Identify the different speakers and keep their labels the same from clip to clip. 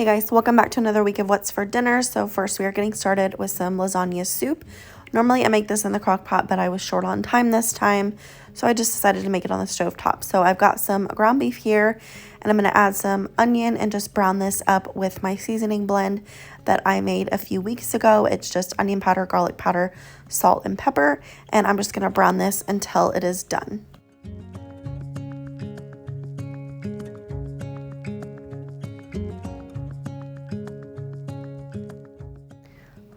Speaker 1: Hey guys, welcome back to another week of what's for dinner. So first we are getting started with some lasagna soup. Normally I make this in the crock pot, but I was short on time this time, so I just decided to make it on the stove top. So I've got some ground beef here, and I'm going to add some onion and just brown this up with my seasoning blend that I made a few weeks ago. It's just onion powder, garlic powder, salt, and pepper, and I'm just going to brown this until it is done.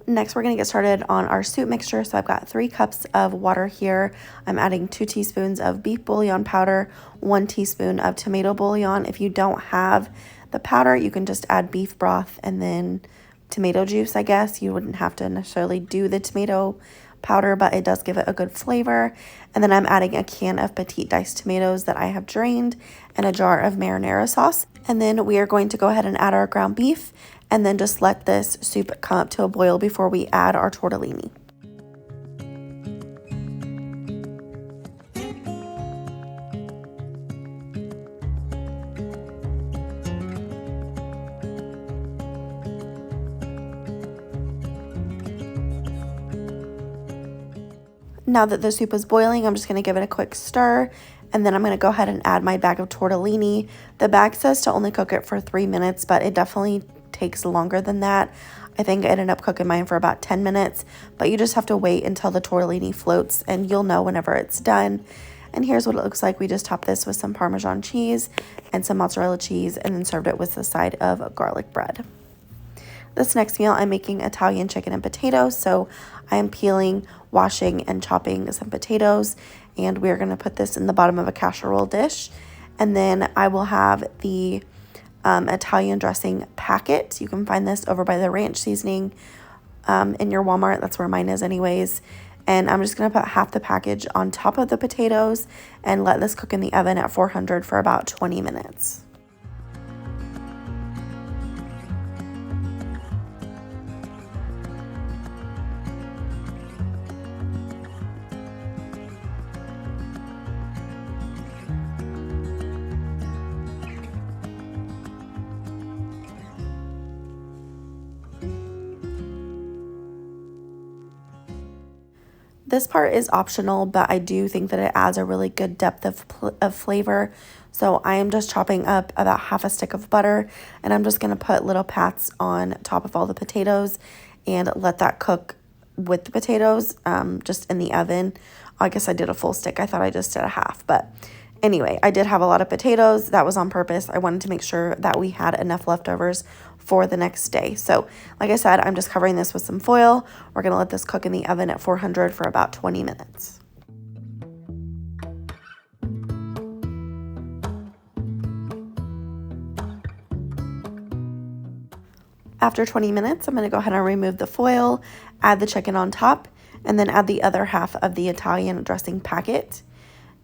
Speaker 1: Next, we're going to get started on our soup mixture. So I've got 3 cups of water here. I'm adding 2 teaspoons of beef bouillon powder, 1 teaspoon of tomato bouillon. If you don't have the powder, you can just add beef broth and then tomato juice, I guess. You wouldn't have to necessarily do the tomato powder, but it does give it a good flavor. And then I'm adding a can of petite diced tomatoes that I have drained and a jar of marinara sauce. And then we are going to go ahead and add our ground beef and then just let this soup come up to a boil before we add our tortellini. Now that the soup is boiling, I'm just going to give it a quick stir, and then I'm going to go ahead and add my bag of tortellini. The bag says to only cook it for 3 minutes, but it definitely takes longer than that. I think I ended up cooking mine for about 10 minutes, but you just have to wait until the tortellini floats, and you'll know whenever it's done. And here's what it looks like. We just topped this with some Parmesan cheese and some mozzarella cheese, and then served it with the side of garlic bread. This next meal, I'm making Italian chicken and potatoes. So I am peeling, washing, and chopping some potatoes, and we're going to put this in the bottom of a casserole dish. And then I will have the Italian dressing packet. You can find this over by the ranch seasoning in your Walmart. That's where mine is anyways. And I'm just going to put half the package on top of the potatoes and let this cook in the oven at 400 for about 20 minutes. This part is optional, but I do think that it adds a really good depth of flavor. So I am just chopping up about half a stick of butter, and I'm just going to put little pats on top of all the potatoes and let that cook with the potatoes just in the oven. I guess I did a full stick. I thought I just did a half, but anyway, I did have a lot of potatoes. That was on purpose. I wanted to make sure that we had enough leftovers for the next day. So like I said, I'm just covering this with some foil. We're going to let this cook in the oven at 400 for about 20 minutes. After 20 minutes, I'm going to go ahead and remove the foil, add the chicken on top, and then add the other half of the Italian dressing packet.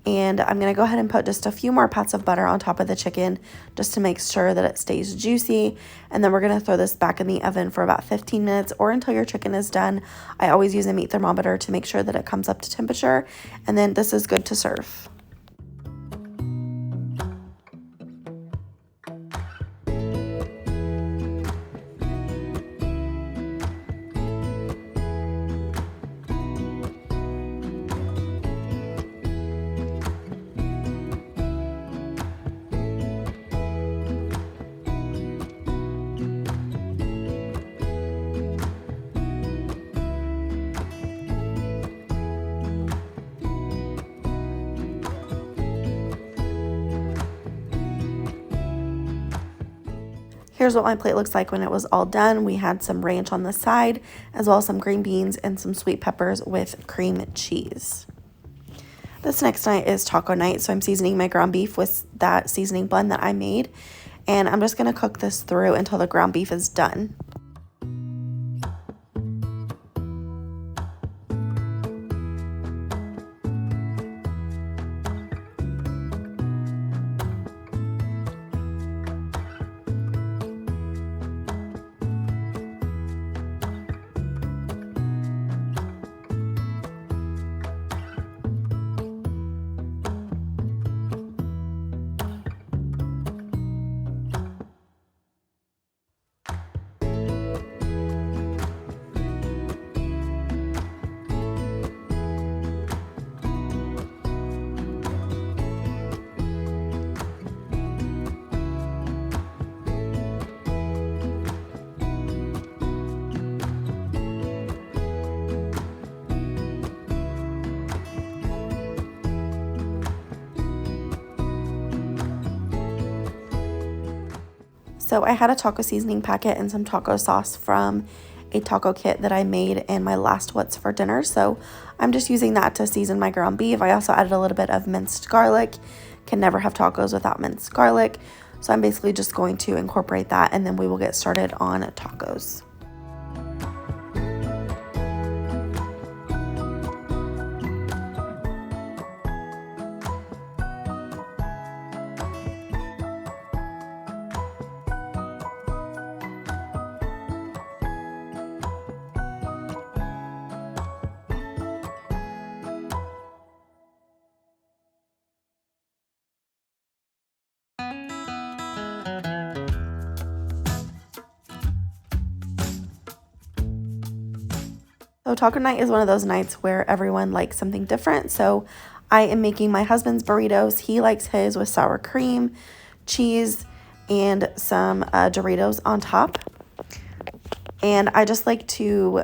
Speaker 1: And I'm going to go ahead and put just a few more pats of butter on top of the chicken just to make sure that it stays juicy. And then we're going to throw this back in the oven for about 15 minutes or until your chicken is done. I always use a meat thermometer to make sure that it comes up to temperature. And then this is good to serve. Here's what my plate looks like when it was all done. We had some ranch on the side, as well as some green beans and some sweet peppers with cream cheese. This next night is taco night, so I'm seasoning my ground beef with that seasoning blend that I made. And I'm just going to cook this through until the ground beef is done. So I had a taco seasoning packet and some taco sauce from a taco kit that I made in my last What's for Dinner. So I'm just using that to season my ground beef. I also added a little bit of minced garlic. Can never have tacos without minced garlic. So I'm basically just going to incorporate that, and then we will get started on tacos. So taco night is one of those nights where everyone likes something different. So I am making my husband's burritos. He likes his with sour cream, cheese, and some Doritos on top. And I just like to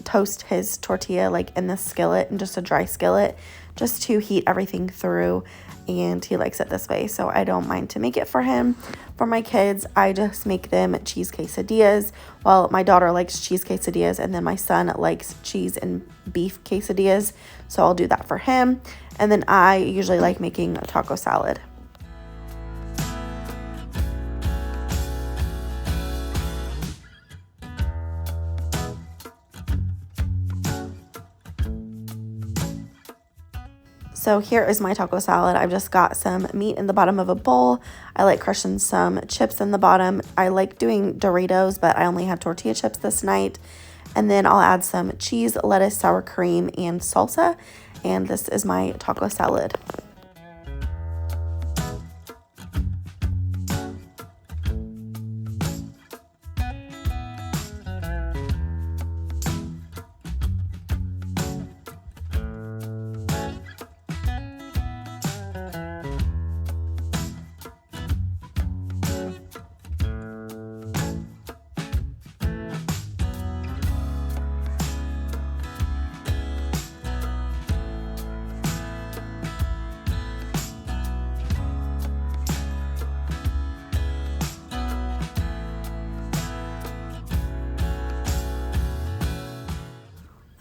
Speaker 1: toast his tortilla like in the skillet, and just a dry skillet, just to heat everything through, and he likes it this way, so I don't mind to make it for him. For my kids, I just make them cheese quesadillas. Well, my daughter likes cheese quesadillas, and then my son likes cheese and beef quesadillas, so I'll do that for him. And then I usually like making a taco salad. So here is my taco salad. I've just got some meat in the bottom of a bowl. I like crushing some chips in the bottom. I like doing Doritos, but I only had tortilla chips this night. And then I'll add some cheese, lettuce, sour cream, and salsa. And this is my taco salad.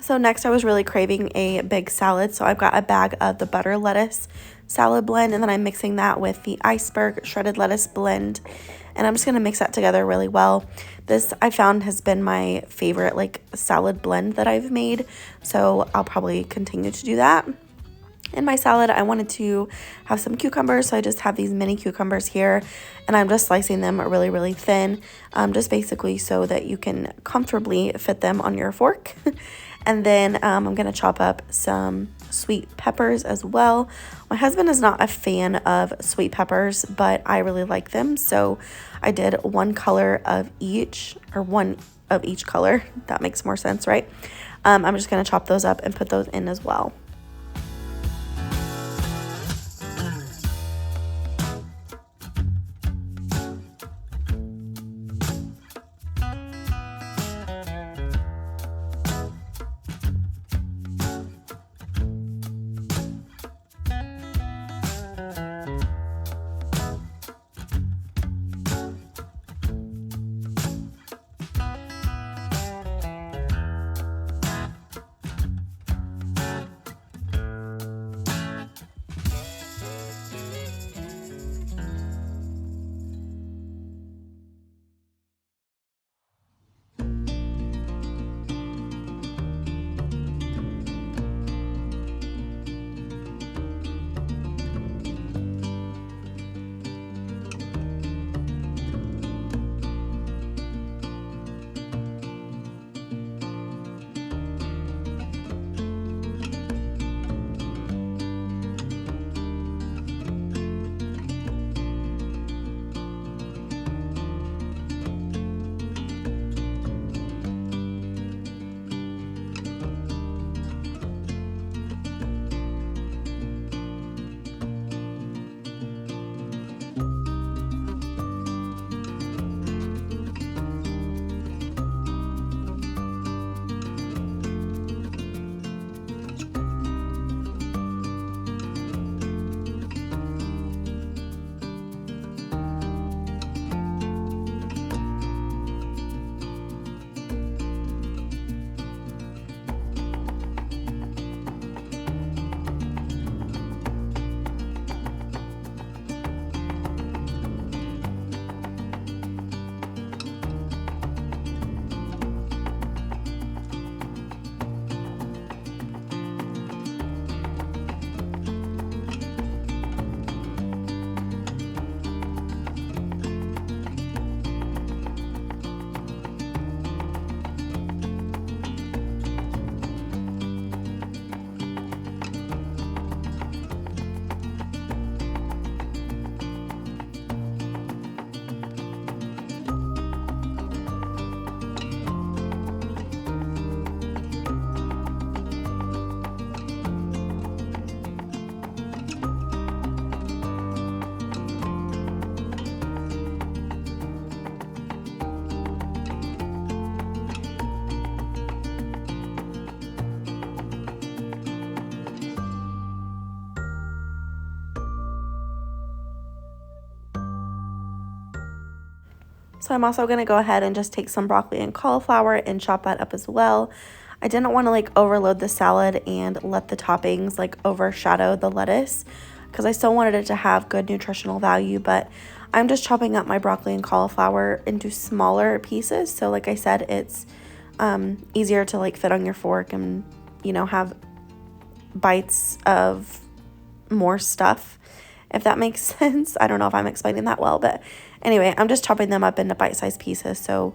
Speaker 1: So next I was really craving a big salad, so I've got a bag of the butter lettuce salad blend, and then I'm mixing that with the iceberg shredded lettuce blend, and I'm just going to mix that together really well. This I found has been my favorite like salad blend that I've made, so I'll probably continue to do that. In my salad, I wanted to have some cucumbers, so I just have these mini cucumbers here, and I'm just slicing them really, really thin, just basically so that you can comfortably fit them on your fork. And then I'm going to chop up some sweet peppers as well. My husband is not a fan of sweet peppers, but I really like them, so I did one color of each, or one of each color. That makes more sense, right? I'm just going to chop those up and put those in as well. So I'm also going to go ahead and just take some broccoli and cauliflower and chop that up as well. I didn't want to like overload the salad and let the toppings like overshadow the lettuce because I still wanted it to have good nutritional value, but I'm just chopping up my broccoli and cauliflower into smaller pieces. So like I said, it's easier to like fit on your fork and, you know, have bites of more stuff, if that makes sense. I don't know if I'm explaining that well, but anyway, I'm just chopping them up into bite-sized pieces so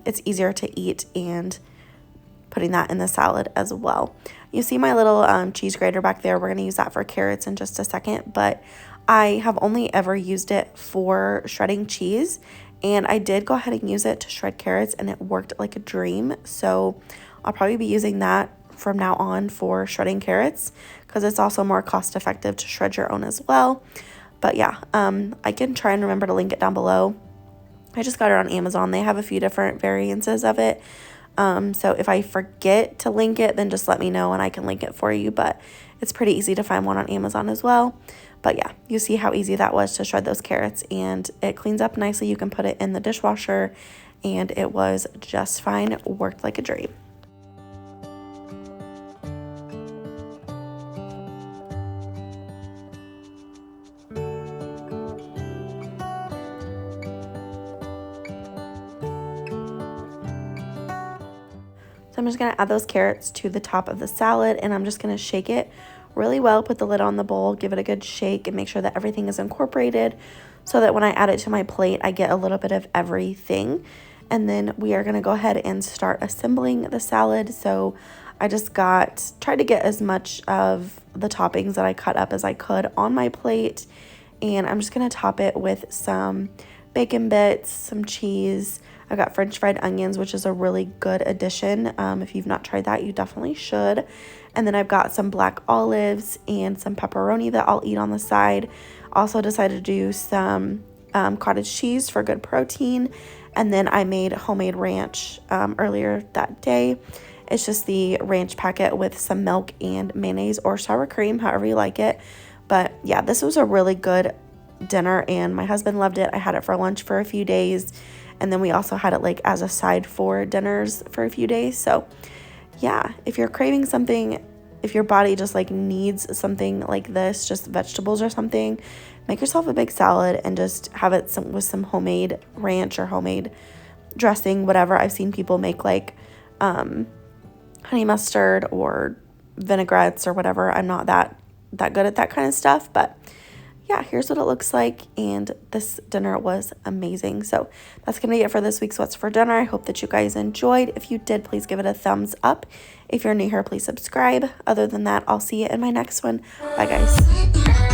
Speaker 1: it's easier to eat and putting that in the salad as well. You see my little cheese grater back there. We're going to use that for carrots in just a second, but I have only ever used it for shredding cheese, and I did go ahead and use it to shred carrots, and it worked like a dream. So I'll probably be using that from now on for shredding carrots because it's also more cost effective to shred your own as well. But yeah, I can try and remember to link it down below. I just got it on Amazon. They have a few different variances of it. So if I forget to link it, then just let me know and I can link it for you. But it's pretty easy to find one on Amazon as well. But yeah, you see how easy that was to shred those carrots, and it cleans up nicely. You can put it in the dishwasher, and it was just fine. It worked like a dream. So I'm just going to add those carrots to the top of the salad, and I'm just going to shake it really well. Put the lid on the bowl, give it a good shake, and make sure that everything is incorporated so that when I add it to my plate, I get a little bit of everything. And then we are going to go ahead and start assembling the salad. So I just tried to get as much of the toppings that I cut up as I could on my plate. And I'm just going to top it with some bacon bits, some cheese. I got French fried onions, which is a really good addition. If you've not tried that, you definitely should. And then I've got some black olives and some pepperoni that I'll eat on the side. Also decided to do some cottage cheese for good protein. And then I made homemade ranch earlier that day. It's just the ranch packet with some milk and mayonnaise or sour cream, however you like it. But yeah, this was a really good dinner and my husband loved it. I had it for lunch for a few days. And then we also had it like as a side for dinners for a few days. So yeah, if you're craving something, if your body just like needs something like this, just vegetables or something, make yourself a big salad and just have it with some homemade ranch or homemade dressing, whatever. I've seen people make like honey mustard or vinaigrettes or whatever. I'm not that good at that kind of stuff, but yeah, here's what it looks like, and this dinner was amazing. So that's going to be it for this week's What's for Dinner. I hope that you guys enjoyed. If you did, please give it a thumbs up. If you're new here, please subscribe. Other than that, I'll see you in my next one. Bye, guys.